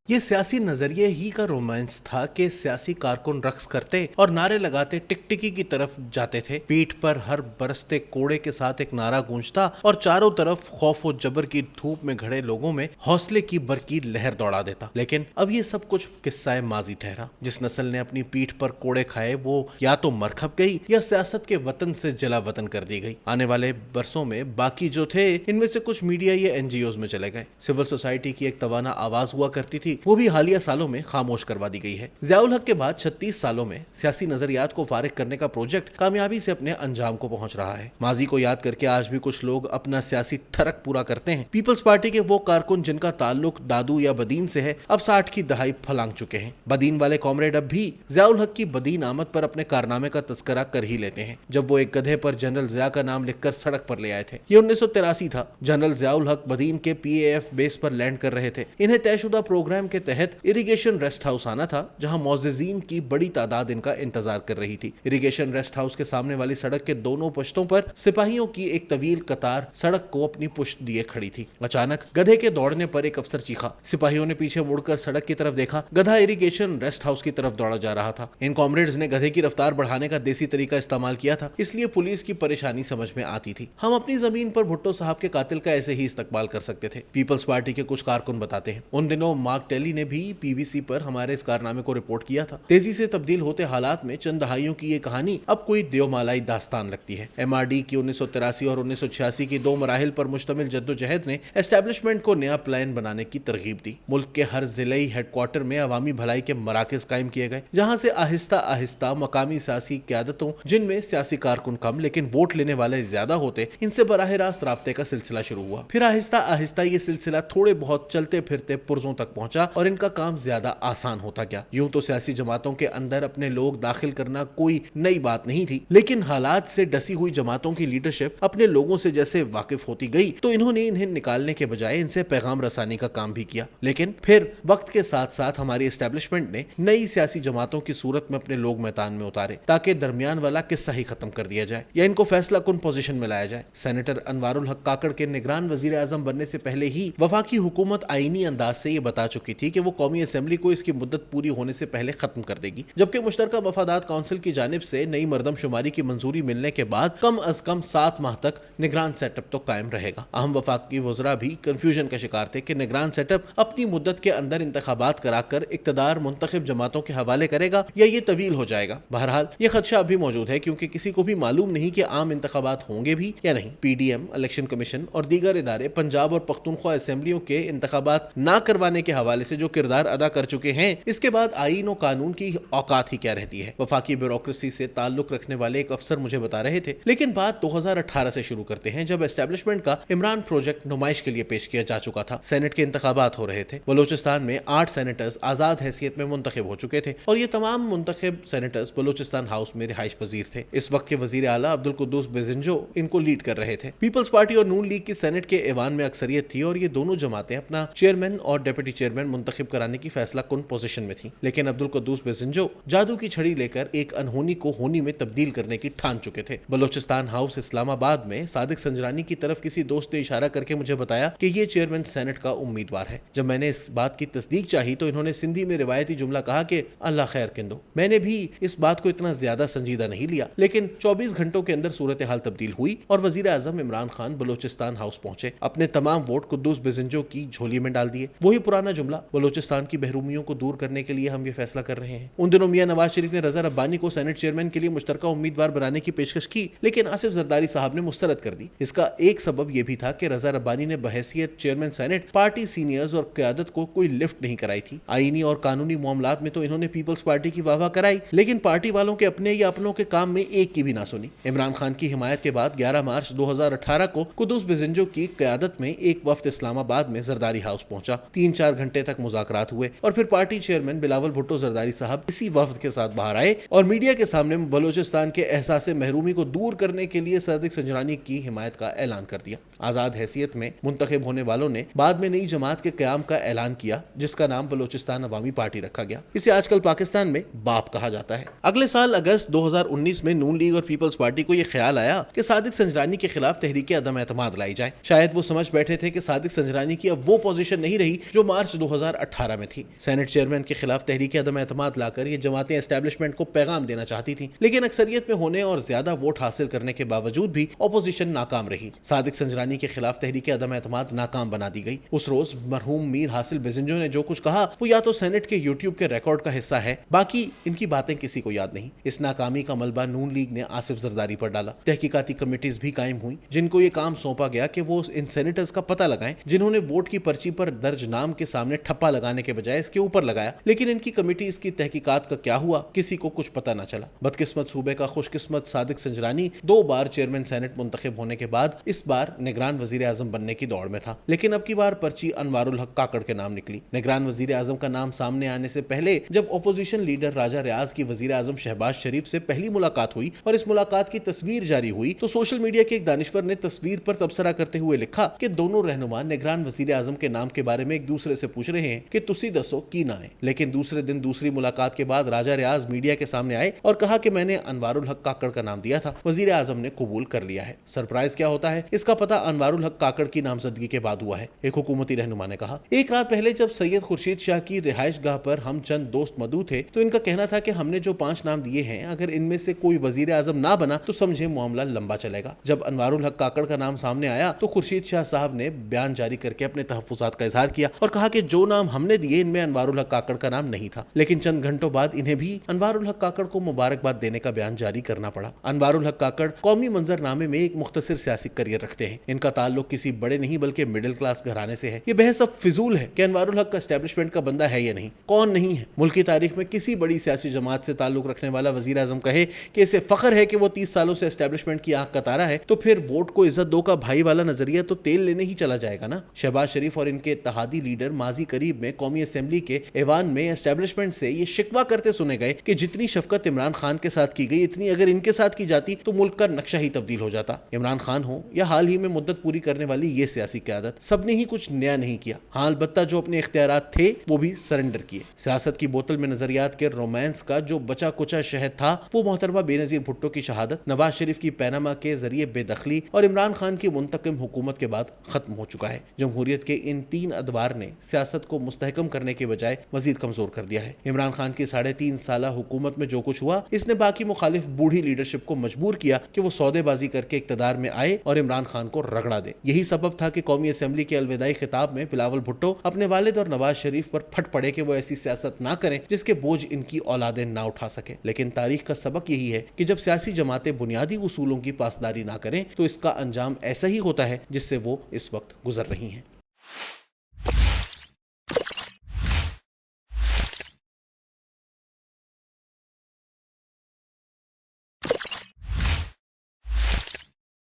ये सियासी नजरिए ही का रोमांस था कि सियासी कारकुन रक्स करते और नारे लगाते टिकटिकी की तरफ जाते थे। पीठ पर हर बरसते कोड़े के साथ एक नारा गूंजता और चारों तरफ खौफ और जबर की धूप में खड़े लोगों में हौसले की बरकीर लहर दौड़ा देता। लेकिन अब ये सब कुछ किस्सा माजी ठहरा। जिस नस्ल ने अपनी पीठ पर कोड़े खाए वो या तो मर खप गई या सियासत के वतन से जला वतन कर दी गई। आने वाले बरसों में बाकी जो थे इनमें से कुछ मीडिया या एनजीओ में चले गए। सिविल सोसाइटी की एक तवाना आवाज हुआ करती थी, वो भी हालिया सालों में खामोश करवा दी गई है। ज़ियाउल हक के बाद 36 सालों में सियासी नजरियात को फारिग करने का प्रोजेक्ट कामयाबी से अपने अंजाम को पहुंच रहा है। माजी को याद करके आज भी कुछ लोग अपना सियासी ठरक पूरा करते हैं। पीपल्स पार्टी के वो कारकुन जिनका ताल्लुक दादू या बदीन से है अब 60 की दहाई फलांग चुके हैं। बदीन वाले कॉमरेड अब भी ज़ियाउल हक की बदीन आमद पर अपने कारनामे का तस्करा कर ही लेते हैं। जब वो एक गधे पर जनरल ज़िया का नाम लिखकर सड़क पर ले आए थे। ये 1983 था। जनरल ज़ियाउल हक बदीन के PAF बेस पर लैंड कर रहे थे। इन्हें तयशुदा प्रोग्राम के तहत इरिगेशन रेस्ट हाउस आना था, जहां मौज़िज़ीन की बड़ी तादाद इनका इंतजार कर रही थी। इरिगेशन रेस्ट हाउस के सामने वाली सड़क के दोनों पुश्तों पर सिपाहियों की एक तवील कतार सड़क को अपनी पुश्त दिए खड़ी थी। अचानक गधे के दौड़ने पर एक अफसर चीखा। सिपाहियों ने पीछे मुड़कर सड़क की तरफ देखा। गधा इरिगेशन रेस्ट हाउस की तरफ दौड़ा जा रहा था। इन कॉमरेड्स ने गधे की रफ्तार बढ़ाने का देसी तरीका इस्तेमाल किया था, इसलिए पुलिस की परेशानी समझ में आती थी। हम अपनी जमीन पर भुट्टो साहब के कातिल का ऐसे ही इस्तकबाल कर सकते थे। पीपल्स पार्टी के कुछ कारकुन बताते हैं, उन दिनों मार्क टेली ने भी PVC पर हमारे इस कारनामे को रिपोर्ट किया था। तेजी से तब्दील होते हालात में चंद दहाइयों की ये कहानी अब कोई देवमालाई दास्तान लगती है। MRD की 1983 और 1986 की 2 मराहिल पर मुश्तमिल जद्दोजहद ने एस्टेब्लिशमेंट को नया प्लान बनाने की तरगीब दी। मुल्क के हर जिले हेडक्वार्टर में अवामी भलाई के मराकज कायम किए गए, जहाँ से आहिस्ता आहिस्ता मकामी सियासी क़यादतों, जिनमें सियासी कारकुन कम लेकिन वोट लेने वाले ज्यादा होते, इनसे बराह रास्त राब्ते का सिलसिला शुरू हुआ। फिर आहिस्ता आहिस्ता ये सिलसिला थोड़े बहुत चलते फिरते पुरजों तक पहुंचा और इनका काम ज्यादा आसान होता गया। यूं तो सियासी जमातों के अंदर अपने लोग दाखिल करना कोई नई बात नहीं थी, लेकिन हालात से डसी हुई जमातों की लीडरशिप अपने लोगों से जैसे वाकिफ होती गई तो इन्होंने इन्हें निकालने के बजाय इनसे पैगाम रसानी का काम भी किया। लेकिन फिर वक्त के साथ साथ हमारी एस्टेब्लिशमेंट ने नई सियासी जमातों की सूरत में अपने लोग मैदान में उतारे, ताकि दरमियान वाला किस्सा ही खत्म कर दिया जाए या इनको फैसला कुन पोजीशन में लाया जाए। सेनेटर अनवारुल हक काकड़ के निगरान वजीर आजम बनने से पहले ही वफाकी हुकूमत आईनी अंदाज से ये बता चुकी थी कि वो कौमी असेंबली को इसकी मुद्दत पूरी होने से पहले खत्म कर देगी, जबकि मुश्तरका मफादात काउंसिल की जानिब से नई मरदमशुमारी की मंजूरी मिलने के बाद कम अज कम 7 माह तक निगरान सेटअप तो कायम रहेगा। अहम वफाकी वज़रा भी कंफ्यूजन का शिकार थे कि निगरान सेटअप अपनी मुद्दत के अंदर इंतखाबात कराकर इक्तदार मुंतखब जमातों के हवाले करेगा या ये तवील हो जाएगा। बहरहाल ये खदशा अभी मौजूद है, क्योंकि किसी को भी मालूम नहीं कि आम इंतखाबात होंगे भी या नहीं। PDM, इलेक्शन कमीशन और दीगर इदारे पंजाब और पख्तूनख्वा असेंबलियों के इंतखाबात ना करवाने के हवाले से जो किरदार अदा कर चुके हैं, इसके बाद आईन और कानून की औकात ही क्या रहती है। वफाकी ब्यूरोक्रेसी से ताल्लुक रखने वाले एक अफसर मुझे बता रहे थे। लेकिन बात 2018 से शुरू करते हैं, जब एस्टेब्लिशमेंट का इमरान प्रोजेक्ट नुमाइश के लिए पेश किया जा चुका था। सेनेट के इंतखाबात हो रहे थे। बलूचिस्तान में 8 सेनेटर्स आजाद हैसियत में मुंतखब हो चुके थे और ये तमाम मुंतखब सेनेटर्स बलूचिस्तान हाउस में रिहाइश पजीर थे। इस वक्त के वजीर आला अब्दुल कुद्दूस बेजिंजो इनको लीड कर रहे थे। पीपल्स पार्टी और नून लीग की सेनेट के ऐवान में अक्सरियत थी और ये दोनों जमातें अपना चेयरमैन और डिप्टी चेयरमैन मुंतखब कराने की फैसला कुन पोजीशन में थी। लेकिन अब्दुल कुद्दूस बेजिंजो जादू की छड़ी लेकर एक अनहोनी को होनी में तब्दील करने की ठान चुके थे। बलूचिस्तान हाउस इस्लामाबाद में सादिक संजरानी की तरफ किसी दोस्त ने इशारा करके मुझे बताया कि ये चेयरमैन सेनेट का उम्मीदवार है। जब मैंने इस बात की तस्दीक चाही तो इन्होंने सिंधी में रिवायती जुमला कहा कि अल्लाह खैर किंदो। मैंने भी इस बात को इतना ज्यादा संजीदा नहीं लिया, लेकिन 24 घंटों के अंदर सूरत हाल तब्दील हुई और वजीर आजम इमरान खान बलूचिस्तान हाउस पहुंचे। अपने तमाम वोट कुद्दूस बेजिंजो की झोली में डाल दिए। वही पुराना जुमला, बलूचिस्तान की बहरूमियों को दूर करने के लिए हम ये फैसला कर रहे हैं। उन दिनों मियां नवाज शरीफ ने रजा रब्बानी को सेनेट चेयरमैन के लिए मुश्तरका उम्मीदवार बनाने की पेशकश की, लेकिन आसिफ जरदारी साहब ने मुस्तरद कर दी। इसका एक सबब यह भी था कि रजा रब्बानी ने बहैसियत चेयरमैन सेनेट पार्टी सीनियर्स और क़यादत को कोई लिफ्ट नहीं कराई थी। आईनी और कानूनी मामलात में तो इन्होंने पीपल्स पार्टी की वाहवाह कराई, लेकिन पार्टी वालों के अपने या अपनों के काम में एक की भी ना सुनी। इमरान खान की हिमायत के बाद 11 मार्च 2018 को कुद्दूस बेजिंजो की क़यादत में एक वफ्द इस्लामाबाद में जरदारी हाउस पहुंचा। 3-4 घंटे तक मुज़ाकरात हुए और फिर पार्टी चेयरमैन बिलावल भुट्टो जरदारी साहब इसी वफ्द के साथ बाहर आए और मीडिया के सामने बलूचिस्तान के एहसास महरूमी को दूर करने के लिए सादिक संजरानी की हिमायत का ऐलान कर दिया। आजाद हैसियत में मुंतखब होने वालों ने बाद में नई जमात के क़याम का ऐलान किया, जिसका नाम बलूचिस्तान अवामी पार्टी रखा गया। इसे आजकल पाकिस्तान में बाप कहा जाता है। अगले साल अगस्त 2019 में नून लीग और पीपल्स पार्टी को यह ख्याल आया कि सादिक संजरानी के खिलाफ तहरीक अदम एतमाद लाई जाए। शायद वो समझ बैठे थे कि सादिक संजरानी की अब वो पोजीशन नहीं रही जो मार्च 2018 میں تھی. سینٹ چیئرمین کے خلاف تحریک عدم اعتماد لا کر یہ جماعتیں اسٹیبلشمنٹ کو پیغام دینا چاہتی تھیں، لیکن اکثریت میں ہونے اور زیادہ ووٹ حاصل کرنے کے باوجود بھی اپوزیشن ناکام رہی. صادق سنجرانی کے خلاف تحریک عدم اعتماد ناکام بنا دی گئی. اس روز مرحوم میر حاصل بزنجو نے جو کچھ کہا وہ یا تو سینٹ کے یوٹیوب کے ریکارڈ کا حصہ ہے، باقی ان کی باتیں کسی کو یاد نہیں. اس ناکامی کا ملبہ نون لیگ نے آصف زرداری پر ڈالا. تحقیقاتی کمیٹیز بھی قائم ہوئی جن کو یہ کام سونپا گیا کہ وہ ان سینیٹرز کا پتہ لگائیں جنہوں نے ووٹ کی پرچی پر درج نام کے سامنے ٹھپا لگانے کے بجائے اس کے اوپر لگایا. لیکن ان کی کمیٹی اس کی تحقیقات کا کیا ہوا کسی کو کچھ پتہ نہ چلا. بدقسمت صوبے کا خوش قسمت صادق سنجرانی 2 بار چیئرمین سینٹ منتخب ہونے کے بعد اس بار نگران وزیر اعظم بننے کی دوڑ میں تھا، لیکن اب کی بار پرچی انوار الحق کاکڑ کے نام نکلی. نگران وزیر اعظم کا نام سامنے آنے سے پہلے جب اپوزیشن لیڈر راجہ ریاض کی وزیر اعظم شہباز شریف سے پہلی ملاقات ہوئی اور اس ملاقات کی تصویر جاری ہوئی تو سوشل میڈیا کے ایک دانشور نے تصویر پر تبصرہ کرتے ہوئے لکھا کہ دونوں رہنما نگران وزیر اعظم کے نام کے بارے میں ایک دوسرے سے پوچھ رہے ہیں کہ تسی دسو کی نہ ہے. لیکن دوسرے دن دوسری ملاقات کے بعد راجہ ریاض میڈیا کے سامنے آئے اور کہا کہ میں نے انوار الحق کاکڑ کا نام دیا تھا، وزیر اعظم نے قبول کر لیا ہے. سرپرائز کیا ہوتا ہے اس کا پتہ انوار الحق کاکڑ کی نامزدگی کے بعد ہوا ہے. ایک حکومتی رہنما نے کہا، ایک رات پہلے جب سید خورشید شاہ کی رہائش گاہ پر ہم چند دوست مدعو تھے تو ان کا کہنا تھا کہ ہم نے جو 5 نام دیے ہیں اگر ان میں سے کوئی وزیر اعظم نہ بنا تو سمجھے معاملہ لمبا چلے گا. جب انوار الحق کاکڑ کا نام سامنے آیا تو خورشید شاہ صاحب نے بیان جاری کر کے اپنے تحفظات کا اظہار کیا اور کہا کہ جو نام ہم نے دیے ان میں انوار الحق کاکڑ کا نام نہیں تھا. لیکن چند گھنٹوں بعد انہیں بھی انوار الحق کاکڑ کو مبارکباد دینے کا بیان جاری کرنا پڑا. انوار الحق کاکڑ قومی منظر نامے میں ایک مختصر سیاسی کریئر رکھتے ہیں. ان کا تعلق کسی بڑے نہیں بلکہ مڈل کلاس گھرانے سے ہے. یہ بحث اب فضول ہے کہ انوار الحق کا اسٹیبلشمنٹ کا بندہ ہے یا نہیں، کون نہیں ہے. ملکی تاریخ میں کسی بڑی سیاسی جماعت سے تعلق رکھنے والا وزیر اعظم کہے کہ اسے فخر ہے کہ وہ 30 سالوں سے اسٹیبلشمنٹ کی آنکھ کا تارا ہے تو پھر ووٹ کو عزت دو کا بھائی والا نظریہ تو تیل لینے ہی چلا جائے گا نا. شہباز شریف اور ان کے اتحادی لیڈر ماضی قریب میں قومی اسمبلی کے ایوان میں اسٹیبلشمنٹ سے یہ شکوہ کرتے سنے گئے کہ جتنی شفقت عمران خان کے ساتھ کی گئی اتنی اگر ان کے ساتھ کی جاتی تو ملک کا نقشہ ہی تبدیل ہو جاتا. عمران خان ہو یا حال ہی میں مدت پوری کرنے والی یہ سیاسی قیادت، سب نے ہی کچھ نیا نہیں کیا. ہاں البتہ جو اپنے اختیارات تھے وہ بھی سرنڈر کیے. سیاست کی بوتل میں نظریات کے رومانس کا جو بچا کچا شہد تھا وہ محترمہ بینظیر بھٹو کی شہادت، نواز شریف کی پیناما کے ذریعے بے دخلی اور عمران خان کی منتقم حکومت کے بعد ختم ہو چکا ہے. جمہوریت کے ان 3 ادوار نے سیاست کو مستحکم کرنے کے بجائے مزید کمزور کر دیا ہے. عمران خان کی 3.5 سالہ حکومت میں جو کچھ ہوا اس نے باقی مخالف بوڑھی لیڈرشپ کو مجبور کیا کہ وہ سودے بازی کر کے اقتدار میں آئے اور عمران خان کو رگڑا دے. یہی سبب تھا کہ قومی اسمبلی کے الوداعی خطاب میں بلاول بھٹو اپنے والد اور نواز شریف پر پھٹ پڑے کہ وہ ایسی سیاست نہ کریں جس کے بوجھ ان کی اولادیں نہ اٹھا سکیں. لیکن تاریخ کا سبق یہی ہے کہ جب سیاسی جماعتیں بنیادی اصولوں کی پاسداری نہ کریں تو اس کا انجام ایسا ہی ہوتا ہے جس سے وہ اس وقت گزر رہی ہیں.